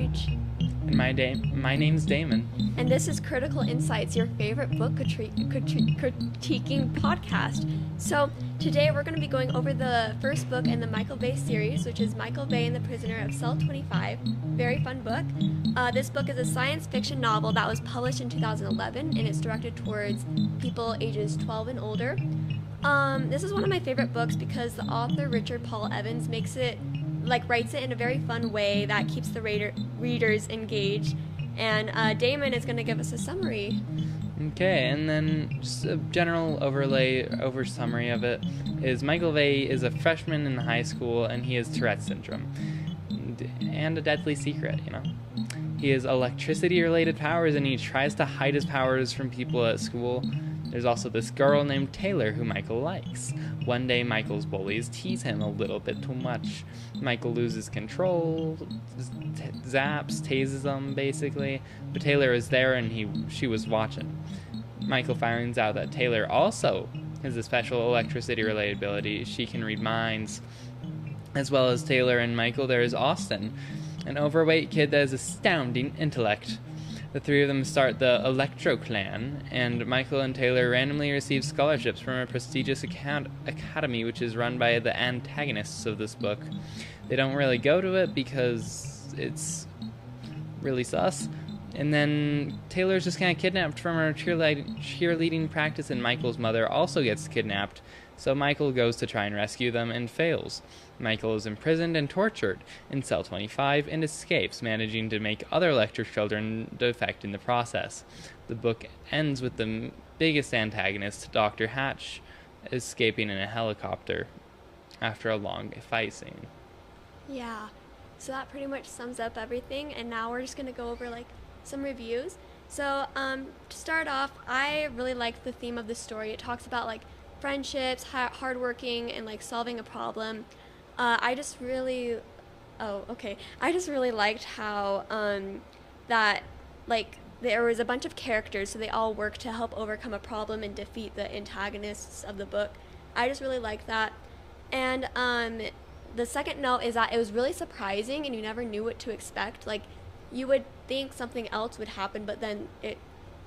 Paige. And my name's Damon. And this is Critical Insights, your favorite book critiquing podcast. So today we're going to be going over the first book in the Michael Bay series, which is Michael Bay and the Prisoner of Cell 25. Very fun book. This book is a science fiction novel that was published in 2011, and it's directed towards people ages 12 and older. This is one of my favorite books because the author Richard Paul Evans writes it in a very fun way that keeps the readers engaged. And Damon is going to give us a summary. Okay, and then just a general summary of it is Michael Bay is a freshman in high school, and he has Tourette's syndrome. And a deadly secret, He has electricity-related powers, and he tries to hide his powers from people at school. There's also this girl named Taylor who Michael likes. One day, Michael's bullies tease him a little bit too much. Michael loses control, zaps, tases them, basically. But Taylor is there, and she was watching. Michael finds out that Taylor also has a special electricity-related ability. She can read minds. As well as Taylor and Michael, there is Austin, an overweight kid that has astounding intellect. The three of them start the Electro Clan, and Michael and Taylor randomly receive scholarships from a prestigious academy which is run by the antagonists of this book. They don't really go to it because it's really sus. And then Taylor's just kind of kidnapped from her cheerleading practice, and Michael's mother also gets kidnapped. So Michael goes to try and rescue them and fails. Michael is imprisoned and tortured in Cell 25 and escapes, managing to make other Lecter children defect in the process. The book ends with the biggest antagonist, Dr. Hatch, escaping in a helicopter after a long fight scene. Yeah, so that pretty much sums up everything, and now we're just going to go over some reviews. So to start off, I really liked the theme of the story. It talks about friendships, hardworking, and solving a problem. I just really liked how that there was a bunch of characters, so they all worked to help overcome a problem and defeat the antagonists of the book. I just really liked that. And the second note is that it was really surprising, and you never knew what to expect. You would think something else would happen, but then it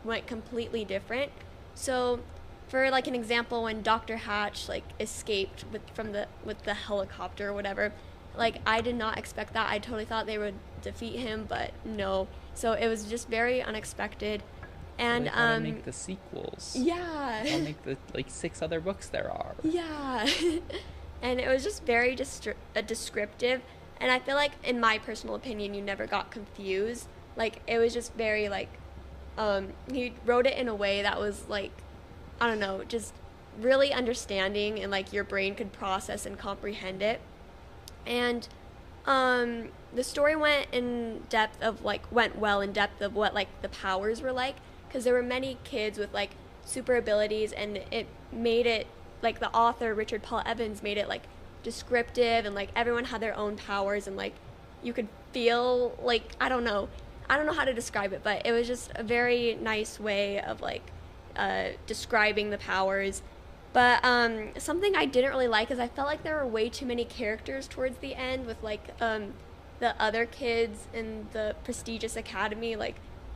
went completely different. So for an example, when Dr. Hatch escaped with the helicopter or whatever, I did not expect that. I totally thought they would defeat him, but no. So it was just very unexpected. And they gotta make the sequels. Yeah. I'll make the 6 other books there are. Yeah. And it was just very descriptive, and I feel in my personal opinion, you never got confused. It was just very he wrote it in a way that was I don't know, just really understanding, and your brain could process and comprehend it. And the story went well in depth of what the powers were because there were many kids with super abilities, and it made it the author Richard Paul Evans made it descriptive, and everyone had their own powers, and you could feel I don't know how to describe it, but it was just a very nice way of describing the powers. But something I didn't really like is I felt there were way too many characters towards the end with the other kids in the prestigious academy.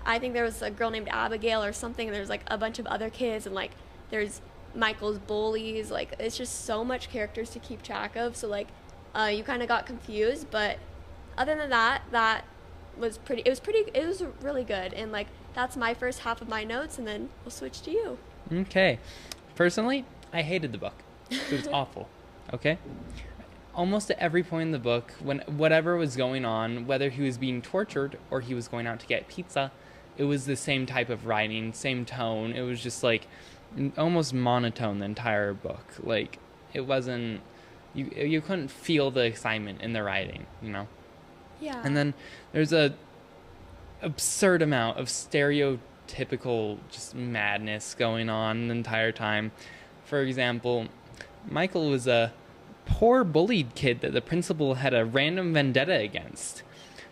I think there was a girl named Abigail or something, and there's a bunch of other kids, and there's Michael's bullies. It's just so much characters to keep track of, so you kind of got confused. But other than that was it was really good. And that's my first half of my notes, and then we'll switch to you. Okay. Personally, I hated the book. It was awful. Okay? Almost at every point in the book, when whatever was going on, whether he was being tortured or he was going out to get pizza, it was the same type of writing, same tone. It was just almost monotone the entire book. It wasn't, you couldn't feel the excitement in the writing, Yeah. And then there's a absurd amount of stereotypical just madness going on the entire time. For example, Michael was a poor bullied kid that the principal had a random vendetta against.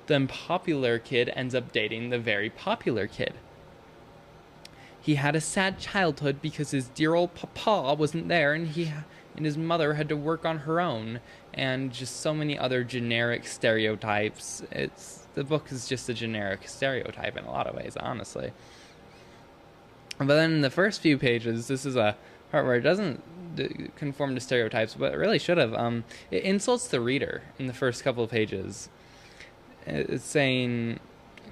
The unpopular kid ends up dating the very popular kid. He had a sad childhood because his dear old papa wasn't there, and his mother had to work on her own, and just so many other generic stereotypes. the book is just a generic stereotype in a lot of ways, honestly. But then in the first few pages, this is a part where it doesn't conform to stereotypes, but it really should have. It insults the reader in the first couple of pages. It's saying,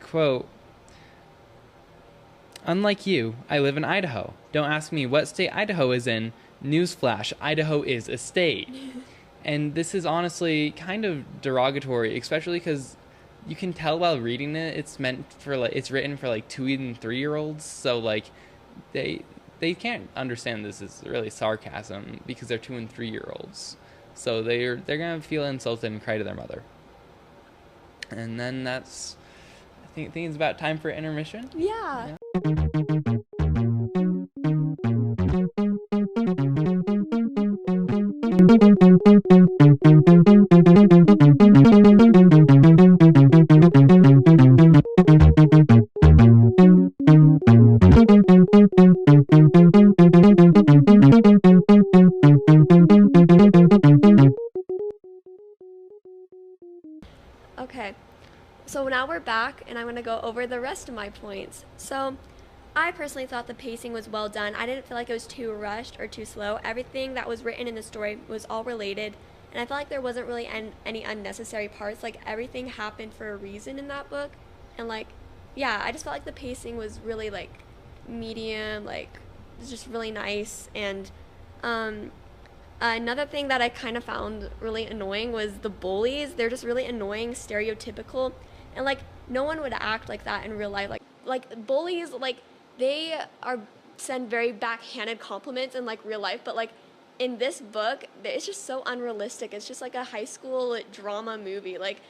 quote, "Unlike you, I live in Idaho. Don't ask me what state Idaho is in. Newsflash, Idaho is a state." And this is honestly kind of derogatory, especially because you can tell while reading it, it's written for like 2 and 3-year-olds. So like, they can't understand this is really sarcasm because they're 2 and 3-year-olds. So they're gonna feel insulted and cry to their mother. And then I think it's about time for intermission. Yeah. Okay, so now we're back, and I'm going to go over the rest of my points. So, I personally thought the pacing was well done. I didn't feel like it was too rushed or too slow. Everything that was written in the story was all related, and I felt like there wasn't really any unnecessary parts. Like, everything happened for a reason in that book, and like, yeah, I just felt like the pacing was really like medium, like, it was just really nice. And another thing that I kind of found really annoying was the bullies. They're just really annoying, stereotypical, and like no one would act like that in real life. Like bullies, like they send very backhanded compliments in like real life, but like in this book, it's just so unrealistic. It's just like a high school drama movie. Like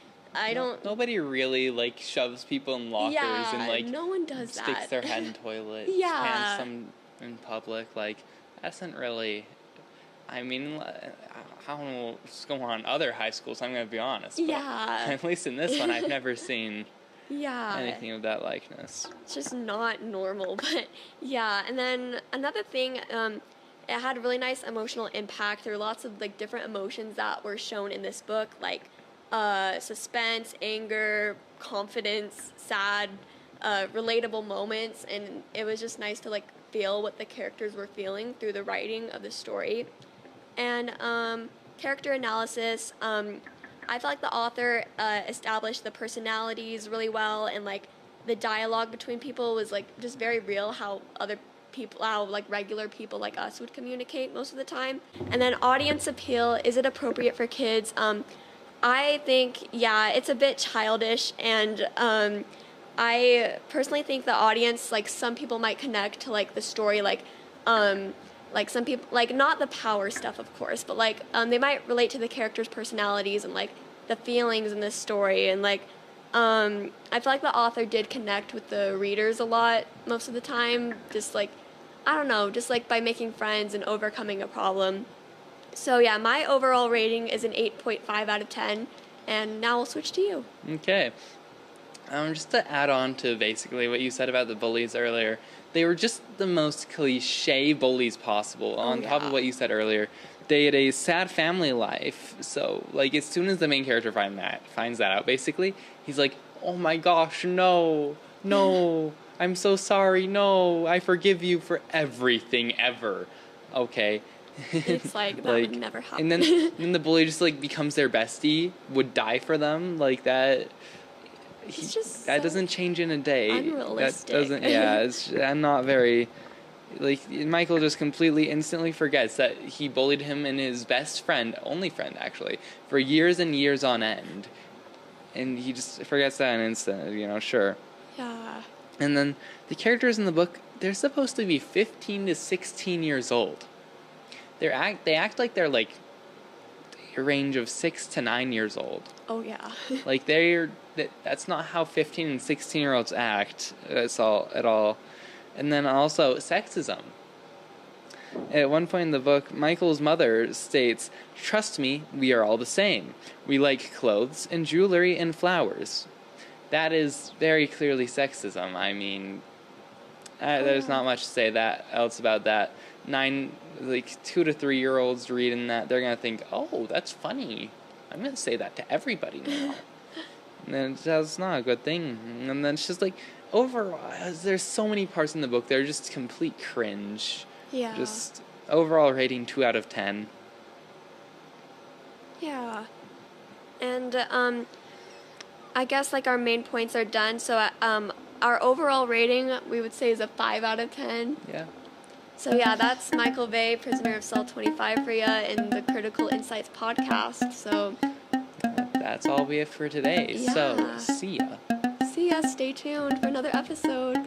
Nobody really like shoves people in lockers and like no one does sticks that. their head in toilets, Yeah. pants them in public. Like that isn't really. I mean, I don't know what's going on in other high schools. I'm going to be honest. But Yeah. at least in this one, I've never seen Yeah. anything of that likeness. It's just not normal, but yeah. And then another thing, it had a really nice emotional impact. There were lots of like different emotions that were shown in this book, like suspense, anger, confidence, sad, relatable moments, and it was just nice to like feel what the characters were feeling through the writing of the story. And character analysis, I felt like the author established the personalities really well, and like the dialogue between people was like just very real, how like regular people like us would communicate most of the time. And then audience appeal, is it appropriate for kids? I think, yeah, it's a bit childish, and I personally think the audience, like some people might connect to like the story, like some people, like not the power stuff of course, but like they might relate to the characters' personalities and like the feelings in this story. And like I feel like the author did connect with the readers a lot most of the time, just like, I don't know, just like by making friends and overcoming a problem. So yeah, my overall rating is an 8.5 out of 10, and now we'll switch to you. Okay. Just to add on to basically what you said about the bullies earlier, they were just the most cliche bullies possible. On top of what you said earlier, they had a sad family life. So, like, as soon as the main character finds that out, basically, he's like, "Oh my gosh, no, I'm so sorry, no, I forgive you for everything ever." Okay. It's like, that would never happen. And then the bully just, like, becomes their bestie, would die for them, like that. That doesn't change in a day. Unrealistic. That doesn't. Yeah, I'm not very. Like, Michael just completely instantly forgets that he bullied him and his best friend, only friend actually, for years and years on end, and he just forgets that in an instant. Sure. Yeah. And then the characters in the book, they're supposed to be 15 to 16 years old. They act like they're like a range of 6 to 9 years old. Oh yeah. Like that's not how 15 and 16-year-olds act at all. And then also sexism. At one point in the book, Michael's mother states, "Trust me, we are all the same. We like clothes and jewelry and flowers." That is very clearly sexism. I mean, there's not much to say else about that. 2 to 3-year-olds reading that, they're gonna think, "Oh, that's funny. I'm gonna say that to everybody now." And that's not a good thing. And then it's just like, overall, there's so many parts in the book that are just complete cringe. Yeah. Just overall rating 2 out of 10. Yeah. And I guess like our main points are done. So our overall rating we would say is a 5 out of 10. Yeah. So yeah, that's Michael Vey, Prisoner of Cell 25 for you in the Critical Insights podcast. So that's all we have for today. Yeah. So see ya. See ya. Stay tuned for another episode.